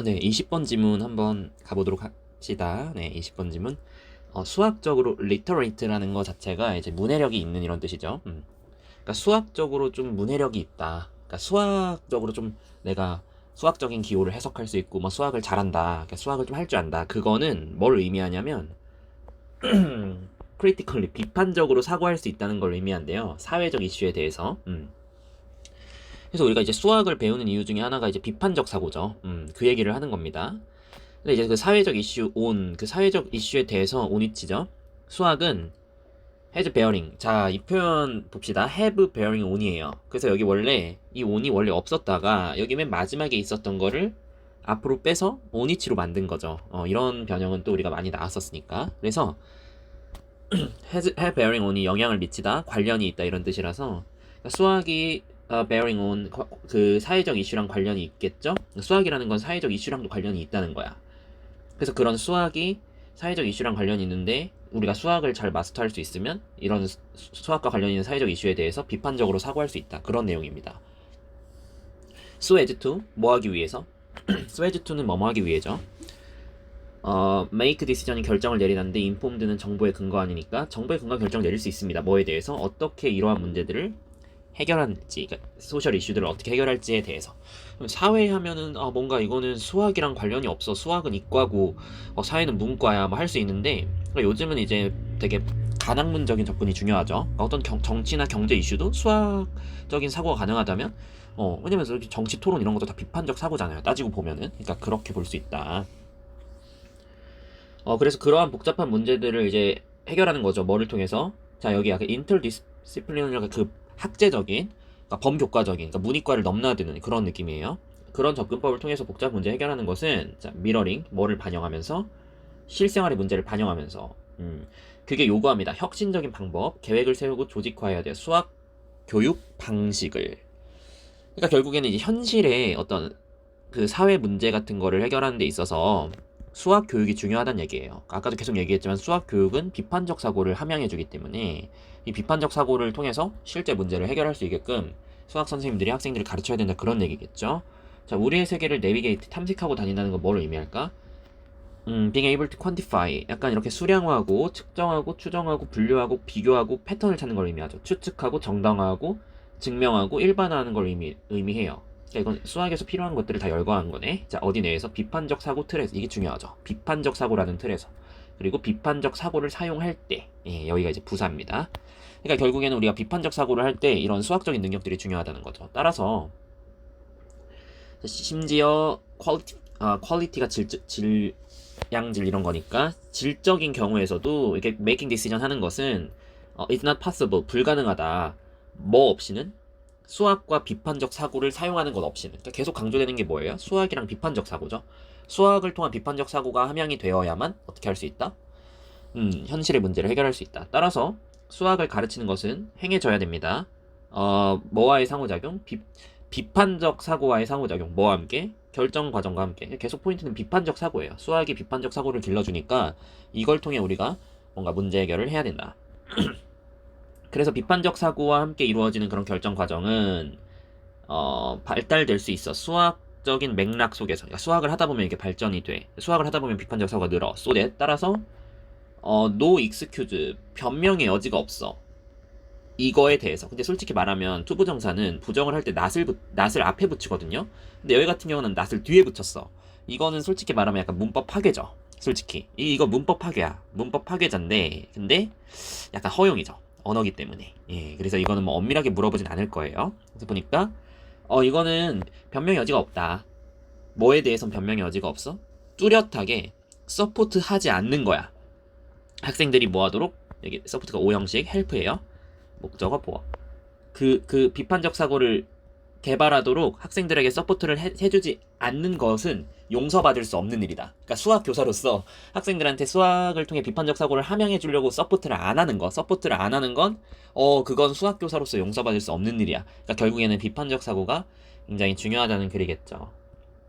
네, 20번 지문 한번 가보도록 합시다. 네, 20번 지문. 수학적으로 literate라는 거 자체가 이제 문해력이 있는 이런 뜻이죠. 그러니까 수학적으로 좀 문해력이 있다. 그러니까 수학적으로 좀 내가 수학적인 기호를 해석할 수 있고, 뭐 수학을 잘한다. 그러니까 수학을 좀 할 줄 안다. 그거는 뭘 의미하냐면, critically 비판적으로 사고할 수 있다는 걸 의미한대요. 사회적 이슈에 대해서. 그래서 우리가 이제 수학을 배우는 이유 중에 하나가 이제 비판적 사고죠. 그 얘기를 하는 겁니다. 근데 이제 그 사회적 이슈 그 사회적 이슈에 대해서 온위치죠. 수학은 has bearing. 자, 이 표현 봅시다. have bearing on이에요. 그래서 여기 원래 이 on이 원래 없었다가 여기 맨 마지막에 있었던 거를 앞으로 빼서 온위치로 만든 거죠. 이런 변형은 또 우리가 많이 나왔었으니까. 그래서 have bearing on이 영향을 미치다, 관련이 있다 이런 뜻이라서 그러니까 수학이 bearing on 그 사회적 이슈랑 관련이 있겠죠? 수학이라는 건 사회적 이슈랑도 관련이 있다는 거야. 그래서 그런 수학이 사회적 이슈랑 관련이 있는데 우리가 수학을 잘 마스터할 수 있으면 이런 수학과 관련 있는 사회적 이슈에 대해서 비판적으로 사고할 수 있다. 그런 내용입니다. so as to 뭐 하기 위해서? so as to는 뭐뭐 하기 위해죠. make decision이 결정을 내리는데 informed는 정보에 근거 아니니까 정보에 근거 결정을 내릴 수 있습니다. 뭐에 대해서 어떻게 이러한 문제들을 해결할지, 그러니까 소셜 이슈들을 어떻게 해결할지에 대해서. 사회 하면은 뭔가 이거는 수학이랑 관련이 없어. 수학은 이과고 사회는 문과야. 뭐 할 수 있는데 그러니까 요즘은 이제 되게 가학문적인 접근이 중요하죠. 그러니까 어떤 정치나 경제 이슈도 수학적인 사고가 가능하다면 왜냐면 정치 토론 이런 것도 다 비판적 사고잖아요. 따지고 보면은. 그러니까 그렇게 볼 수 있다. 그래서 그러한 복잡한 문제들을 이제 해결하는 거죠. 뭐를 통해서? 자, 여기 약간 인터디스플리너리가 그 학제적인, 그러니까 범교과적인, 그러니까 문이과를 넘나드는 그런 느낌이에요. 그런 접근법을 통해서 복잡 문제 해결하는 것은 자, 미러링, 뭐를 반영하면서 실생활의 문제를 반영하면서 그게 요구합니다. 혁신적인 방법, 계획을 세우고 조직화해야 돼요. 수학 교육 방식을. 그러니까 결국에는 이제 현실의 어떤 그 사회 문제 같은 거를 해결하는 데 있어서 수학 교육이 중요하다는 얘기예요. 아까도 계속 얘기했지만 수학 교육은 비판적 사고를 함양해주기 때문에 이 비판적 사고를 통해서 실제 문제를 해결할 수 있게끔 수학 선생님들이 학생들을 가르쳐야 된다 그런 얘기겠죠. 자, 우리의 세계를 내비게이트 탐색하고 다닌다는 건 뭘 의미할까? being able to quantify 약간 이렇게 수량화하고 측정하고 추정하고 분류하고 비교하고 패턴을 찾는 걸 의미하죠. 추측하고 정당화하고 증명하고 일반화하는 걸 의미해요. 이건 수학에서 필요한 것들을 다 열거한 거네. 자, 어디 내에서? 비판적 사고 틀에서. 이게 중요하죠. 비판적 사고라는 틀에서. 그리고 비판적 사고를 사용할 때, 여기가 이제 부사입니다. 그러니까 결국에는 우리가 비판적 사고를 할 때 이런 수학적인 능력들이 중요하다는 거죠. 따라서 심지어 퀄리티가 양질 이런 거니까 질적인 경우에서도 이렇게 making decision 하는 것은 it's not possible 불가능하다. 뭐 없이는? 수학과 비판적 사고를 사용하는 것 없이는. 그러니까 계속 강조되는 게 뭐예요? 수학이랑 비판적 사고죠. 수학을 통한 비판적 사고가 함양이 되어야만 어떻게 할 수 있다? 현실의 문제를 해결할 수 있다. 따라서 수학을 가르치는 것은 행해져야 됩니다. 뭐와의 상호작용? 비판적 사고와의 상호작용. 뭐와 함께? 결정 과정과 함께. 계속 포인트는 비판적 사고예요. 수학이 비판적 사고를 길러주니까 이걸 통해 우리가 뭔가 문제 해결을 해야 된다. 그래서 비판적 사고와 함께 이루어지는 그런 결정 과정은 발달될 수 있어. 수학적인 맥락 속에서. 그러니까 수학을 하다 보면 이게 발전이 돼. 수학을 하다 보면 비판적 사고가 늘어. so that 따라서 no excuse 변명의 여지가 없어. 이거에 대해서. 근데 솔직히 말하면 투부정사는 부정을 할 때 낫을 앞에 붙이거든요. 근데 여기 같은 경우는 낫을 뒤에 붙였어. 이거는 솔직히 말하면 약간 문법 파괴죠. 솔직히 이거 문법 파괴야. 문법 파괴자인데 근데 약간 허용이죠. 언어기 때문에. 그래서 이거는 뭐 엄밀하게 물어보진 않을 거예요. 그래서 보니까 이거는 변명의 여지가 없다. 뭐에 대해선 변명의 여지가 없어? 뚜렷하게 서포트하지 않는 거야. 학생들이 뭐 하도록? 여기 서포트가 O형식 헬프예요. 목적어 보어. 그 비판적 사고를 개발하도록 학생들에게 서포트를 해주지 않는 것은 용서받을 수 없는 일이다. 그러니까 수학 교사로서 학생들한테 수학을 통해 비판적 사고를 함양해 주려고 서포트를 안 하는 건 그건 수학 교사로서 용서받을 수 없는 일이야. 그러니까 결국에는 비판적 사고가 굉장히 중요하다는 글이겠죠.